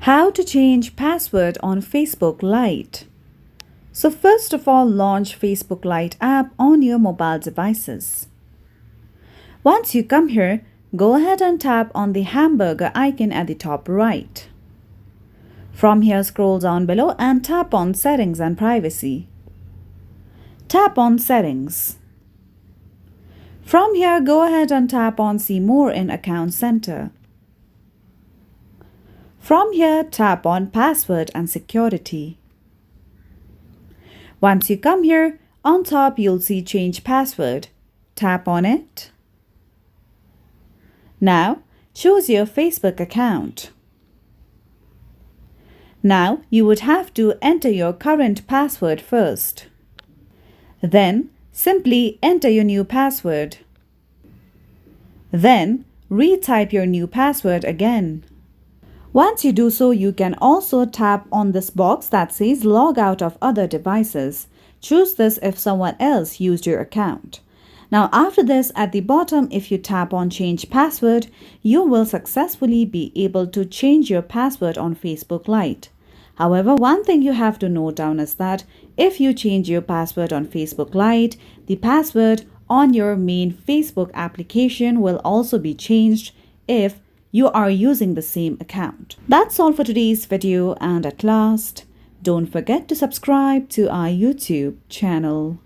How to change password on Facebook Lite. So first of all, launch Facebook Lite app on your mobile devices. Once you come here, go ahead and tap on the hamburger icon at the top right. From here, scroll down below and tap on Settings and Privacy. Tap on Settings. From here, go ahead and tap on See More in Account Center. From here, tap on Password and Security. Once you come here, on top you'll see Change Password. Tap on it. Now, choose your Facebook account. Now, you would have to enter your current password first. Then, simply enter your new password. Then, retype your new password again. Once you do so, you can also tap on this box that says Log out of other devices. Choose this if someone else used your account. Now after this, at the bottom, if you tap on Change Password, you will successfully be able to change your password on Facebook Lite. However, one thing you have to note down is that if you change your password on Facebook Lite, the password on your main Facebook application will also be changed if you are using the same account. That's all for today's video, and at last, don't forget to subscribe to our YouTube channel.